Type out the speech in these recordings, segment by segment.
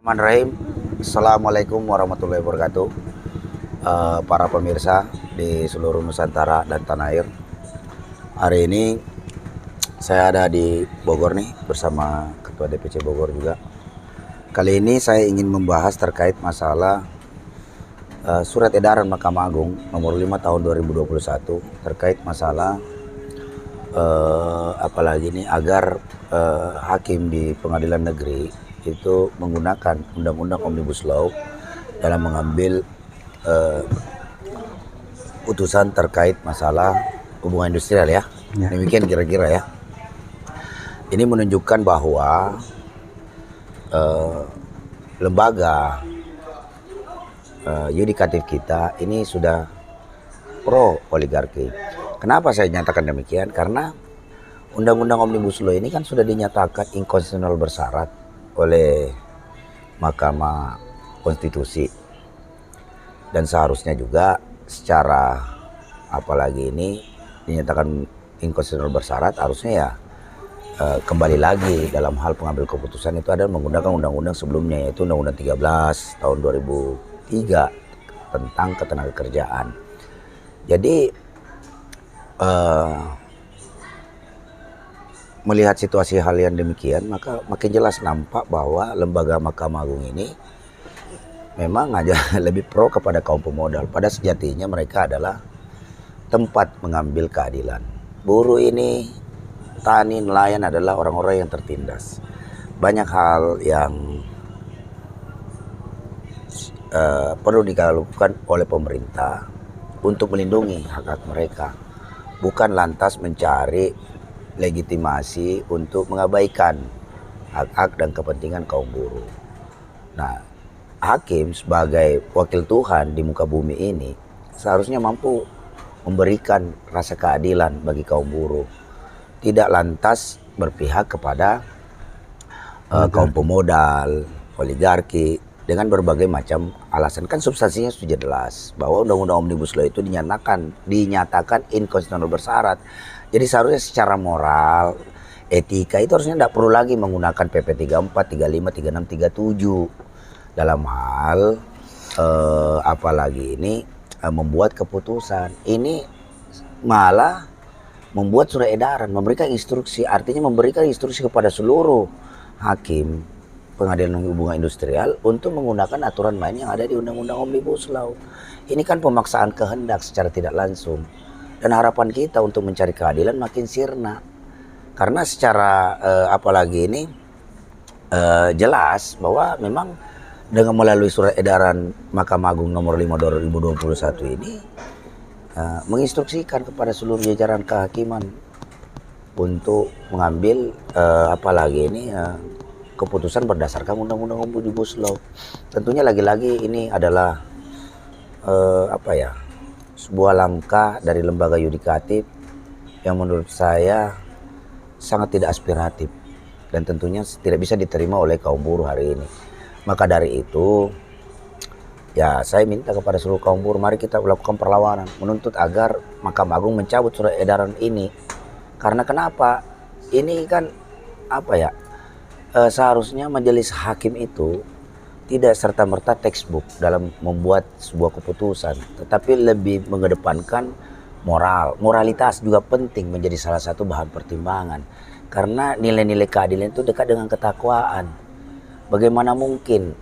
Bismillahirrahmanirrahim. Assalamualaikum warahmatullahi wabarakatuh. Para pemirsa di seluruh Nusantara dan tanah air. Hari ini saya ada di Bogor nih bersama Ketua DPC Bogor juga. Kali ini saya ingin membahas terkait masalah Surat Edaran Mahkamah Agung nomor 5 tahun 2021 terkait masalah apalagi ini agar hakim di pengadilan negeri itu menggunakan undang-undang Omnibus Law dalam mengambil putusan terkait masalah hubungan industrial ya. Demikian kira-kira ya. Ini menunjukkan bahwa lembaga yudikatif kita ini sudah pro oligarki. Kenapa saya nyatakan demikian? Karena undang-undang Omnibus Law ini kan sudah dinyatakan inkonstitusional bersyarat oleh Mahkamah Konstitusi, dan seharusnya juga secara apalagi ini dinyatakan inkonstitusional bersyarat, harusnya ya kembali lagi dalam hal pengambil keputusan itu adalah menggunakan undang-undang sebelumnya, yaitu Undang-Undang 13 tahun 2003 tentang ketenagakerjaan. Jadi melihat situasi hal yang demikian, maka makin jelas nampak bahwa lembaga Mahkamah Agung ini memang aja lebih pro kepada kaum pemodal. Pada sejatinya mereka adalah tempat mengambil keadilan. Buruh ini, tani, nelayan adalah orang-orang yang tertindas. Banyak hal yang perlu dilakukan oleh pemerintah untuk melindungi hak-hak mereka, bukan lantas mencari legitimasi untuk mengabaikan hak-hak dan kepentingan kaum buruh. Nah, hakim sebagai wakil Tuhan di muka bumi ini seharusnya mampu memberikan rasa keadilan bagi kaum buruh, tidak lantas berpihak kepada kaum pemodal, oligarki dengan berbagai macam alasan. Kan substansinya sudah jelas bahwa undang-undang Omnibus Law itu dinyatakan inkonstitusional bersyarat. Jadi seharusnya secara moral, etika itu harusnya tidak perlu lagi menggunakan PP 34, 35, 36, 37 dalam hal apalagi ini membuat keputusan. Ini malah membuat surat edaran, memberikan instruksi, artinya memberikan instruksi kepada seluruh hakim pengadilan hubungan industrial untuk menggunakan aturan main yang ada di Undang-Undang Omnibus Law. Ini kan pemaksaan kehendak secara tidak langsung. Dan harapan kita untuk mencari keadilan makin sirna. Karena secara apalagi ini jelas bahwa memang dengan melalui surat edaran Mahkamah Agung nomor 5 2021 ini menginstruksikan kepada seluruh jajaran kehakiman untuk mengambil apalagi ini keputusan berdasarkan Undang-Undang Omnibus Law. Tentunya lagi-lagi ini adalah sebuah langkah dari lembaga yudikatif yang menurut saya sangat tidak aspiratif dan tentunya tidak bisa diterima oleh kaum buruh hari ini. Maka dari itu ya saya minta kepada seluruh kaum buruh, mari kita melakukan perlawanan menuntut agar Mahkamah Agung mencabut surat edaran ini. Karena kenapa? Ini kan seharusnya majelis hakim itu tidak serta-merta textbook dalam membuat sebuah keputusan, tetapi lebih mengedepankan moral. Moralitas juga penting menjadi salah satu bahan pertimbangan. Karena nilai-nilai keadilan itu dekat dengan ketakwaan. Bagaimana mungkin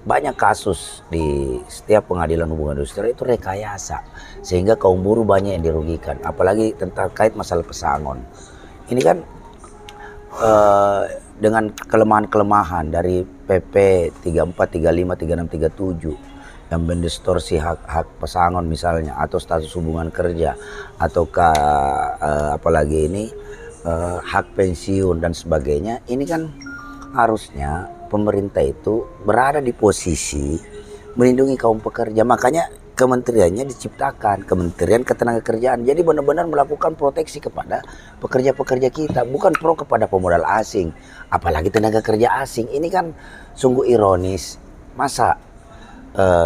banyak kasus di setiap pengadilan hubungan industrial itu rekayasa, sehingga kaum buruh banyak yang dirugikan. Apalagi terkait masalah pesangon. Ini kan dengan kelemahan-kelemahan dari PP 34, 35, 36, 37 yang mendistorsi hak pesangon misalnya, atau status hubungan kerja, ataukah apalagi ini hak pensiun dan sebagainya. Ini kan harusnya pemerintah itu berada di posisi melindungi kaum pekerja. Makanya kementeriannya diciptakan, Kementerian Ketenagakerjaan. Jadi benar-benar melakukan proteksi kepada pekerja-pekerja kita, bukan pro kepada pemodal asing, apalagi tenaga kerja asing. Ini kan sungguh ironis. Masa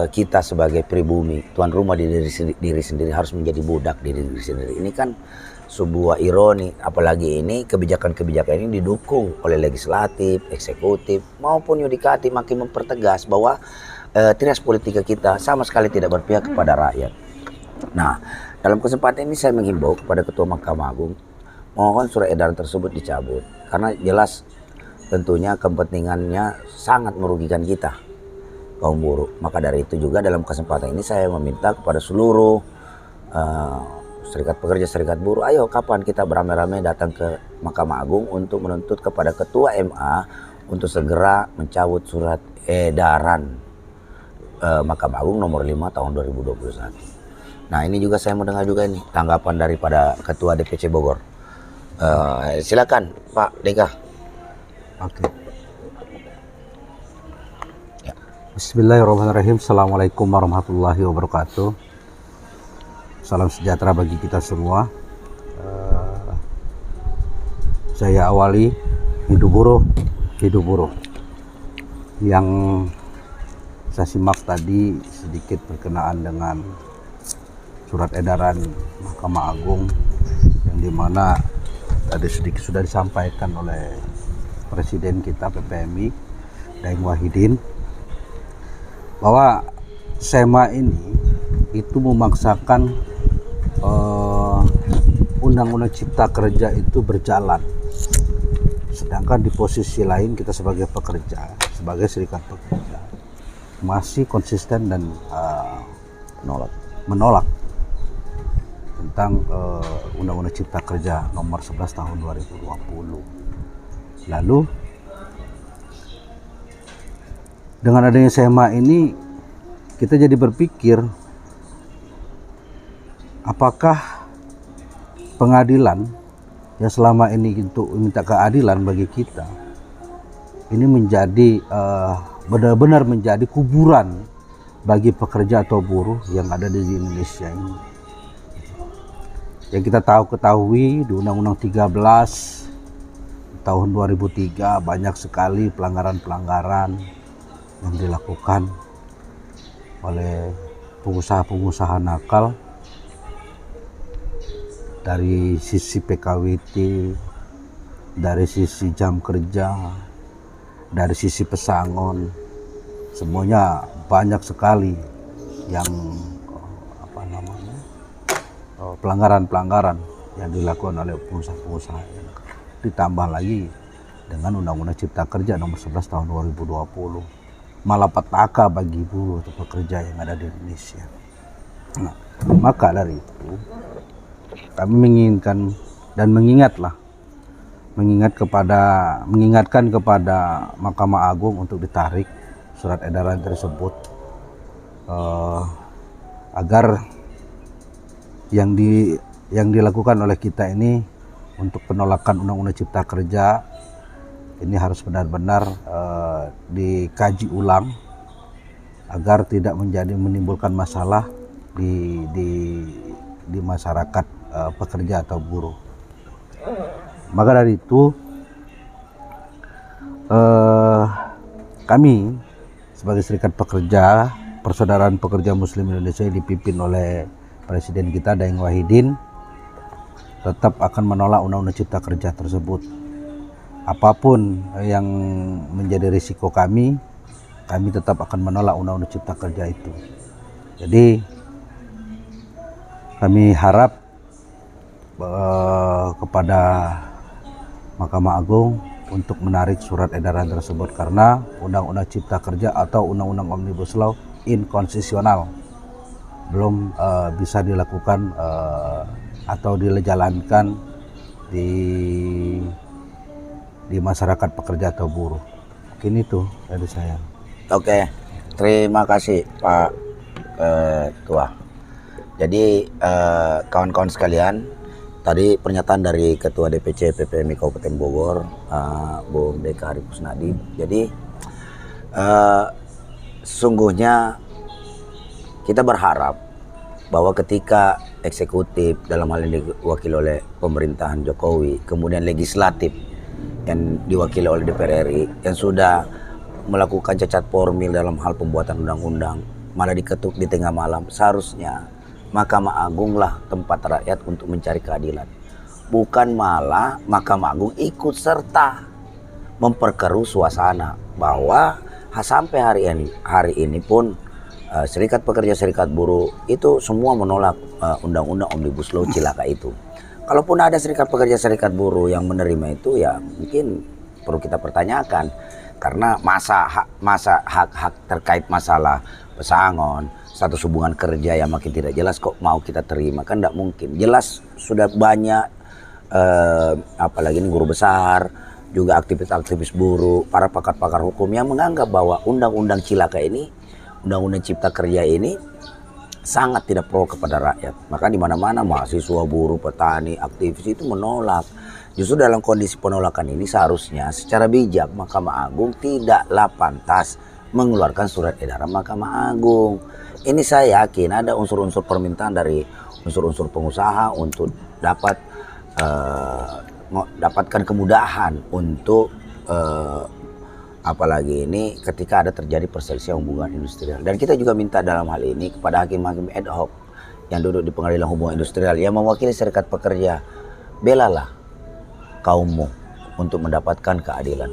kita sebagai pribumi, tuan rumah di diri sendiri harus menjadi budak di diri sendiri. Ini kan sebuah ironi, apalagi ini kebijakan-kebijakan ini didukung oleh legislatif, eksekutif maupun yudikatif, makin mempertegas bahwa trias politika kita sama sekali tidak berpihak kepada rakyat. Nah, dalam kesempatan ini saya menghimbau kepada Ketua Mahkamah Agung, mohon surat edaran tersebut dicabut karena jelas tentunya kepentingannya sangat merugikan kita kaum buruh. Maka dari itu juga dalam kesempatan ini saya meminta kepada seluruh serikat pekerja, serikat buruh, ayo kapan kita beramai-ramai datang ke Mahkamah Agung untuk menuntut kepada Ketua MA untuk segera mencabut surat edaran Mahkamah Agung nomor 5 tahun 2021. Nah, ini juga saya mau dengar juga ini tanggapan daripada Ketua DPC Bogor. Silakan Pak Deka. Oke. Ya. Bismillahirrahmanirrahim. Assalamualaikum warahmatullahi wabarakatuh. Salam sejahtera bagi kita semua. Saya awali hidup buruh. Yang saya simak tadi sedikit berkenaan dengan surat edaran Mahkamah Agung yang dimana tadi sedikit sudah disampaikan oleh Presiden kita PPMI Daeng Wahidin bahwa SEMA ini itu memaksakan Undang-Undang Cipta Kerja itu berjalan, sedangkan di posisi lain kita sebagai pekerja, sebagai serikat pekerja masih konsisten dan menolak tentang Undang-Undang Cipta Kerja nomor 11 tahun 2020. Lalu dengan adanya SEMA ini kita jadi berpikir, apakah pengadilan yang selama ini untuk minta keadilan bagi kita ini menjadi benar-benar menjadi kuburan bagi pekerja atau buruh yang ada di Indonesia ini. Yang kita ketahui di Undang-Undang 13 tahun 2003 banyak sekali pelanggaran-pelanggaran yang dilakukan oleh pengusaha-pengusaha nakal dari sisi PKWT, dari sisi jam kerja, dari sisi pesangon, semuanya banyak sekali yang pelanggaran-pelanggaran yang dilakukan oleh pengusaha-pengusaha. Ditambah lagi dengan Undang-Undang Cipta Kerja nomor 11 tahun 2020, malapetaka bagi buruh atau pekerja yang ada di Indonesia. Nah, maka dari itu kami menginginkan dan mengingatkan kepada Mahkamah Agung untuk ditarik surat edaran tersebut agar yang dilakukan oleh kita ini untuk penolakan Undang-Undang Cipta Kerja ini harus benar-benar dikaji ulang agar tidak menimbulkan masalah di masyarakat pekerja atau buruh. Maka dari itu kami sebagai serikat pekerja, Persaudaraan Pekerja Muslim Indonesia yang dipimpin oleh Presiden kita Daeng Wahidin tetap akan menolak Undang-Undang Cipta Kerja tersebut. Apapun yang menjadi risiko kami tetap akan menolak Undang-Undang Cipta Kerja itu. Jadi kami harap kepada Mahkamah Agung untuk menarik surat edaran tersebut karena Undang-Undang Cipta Kerja atau Undang-Undang Omnibus Law inkonstitusional, belum bisa dilakukan atau dijalankan di masyarakat pekerja atau buruh. Mungkin itu dari saya. Oke, terima kasih Pak Tua. Jadi kawan-kawan sekalian, tadi pernyataan dari Ketua DPC PPMI Kabupaten Bogor, Bung Deka Arif Kusnadi. Jadi sesungguhnya kita berharap bahwa ketika eksekutif dalam hal ini diwakili oleh pemerintahan Jokowi, kemudian legislatif yang diwakili oleh DPR RI yang sudah melakukan cacat formil dalam hal pembuatan undang-undang malah diketuk di tengah malam, seharusnya Mahkamah Agung lah tempat rakyat untuk mencari keadilan. bukan malah Mahkamah Agung ikut serta memperkeruh suasana bahwa sampai hari ini pun serikat pekerja serikat buruh itu semua menolak undang-undang Omnibus Law cilaka itu. Kalaupun ada serikat pekerja serikat buruh yang menerima itu, ya mungkin perlu kita pertanyakan, karena masa hak terkait masalah pesangon, status hubungan kerja yang makin tidak jelas kok mau kita terima, kan tidak mungkin. Jelas sudah banyak apalagi ini guru besar, juga aktivis-aktivis buruh, para pakar-pakar hukum yang menganggap bahwa undang-undang cilaka ini, undang-undang cipta kerja ini sangat tidak pro kepada rakyat. Maka di mana-mana mahasiswa, buruh, petani, aktivis itu menolak. Justru dalam kondisi penolakan ini seharusnya secara bijak Mahkamah Agung tidaklah pantas mengeluarkan surat edaran Mahkamah Agung. Ini saya yakin ada unsur-unsur permintaan dari unsur-unsur pengusaha untuk dapatkan kemudahan untuk apalagi ini ketika ada terjadi perselisihan hubungan industrial. Dan kita juga minta dalam hal ini kepada hakim-hakim ad hoc yang duduk di pengadilan hubungan industrial yang mewakili serikat pekerja, belalah kaummu untuk mendapatkan keadilan.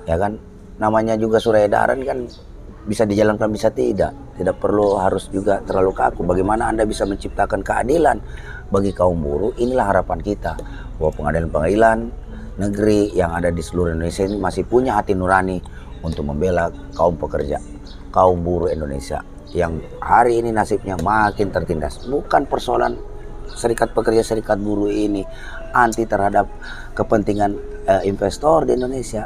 Ya kan, namanya juga surat edaran kan bisa dijalankan bisa tidak perlu harus juga terlalu kaku. Bagaimana Anda bisa menciptakan keadilan bagi kaum buruh? Inilah harapan kita bahwa pengadilan-pengadilan negeri yang ada di seluruh Indonesia ini masih punya hati nurani untuk membela kaum pekerja, kaum buruh Indonesia yang hari ini nasibnya makin tertindas. Bukan persoalan serikat pekerja serikat buruh ini anti terhadap kepentingan investor di Indonesia,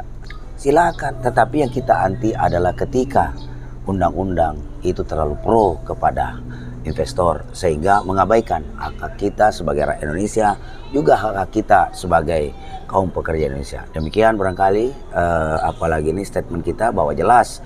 silakan, tetapi yang kita anti adalah ketika undang-undang itu terlalu pro kepada investor sehingga mengabaikan hak kita sebagai rakyat Indonesia, juga hak kita sebagai kaum pekerja Indonesia. Demikian barangkali apalagi ini statement kita bahwa jelas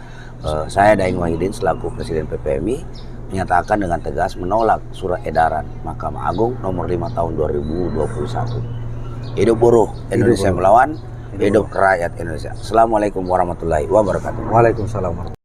saya Daeng Wahidin selaku Presiden PPMI menyatakan dengan tegas menolak surat edaran Mahkamah Agung nomor 5 tahun 2021. Hidup buruh Indonesia melawan, hidup rakyat Indonesia. Assalamualaikum warahmatullahi wabarakatuh. Waalaikumsalam.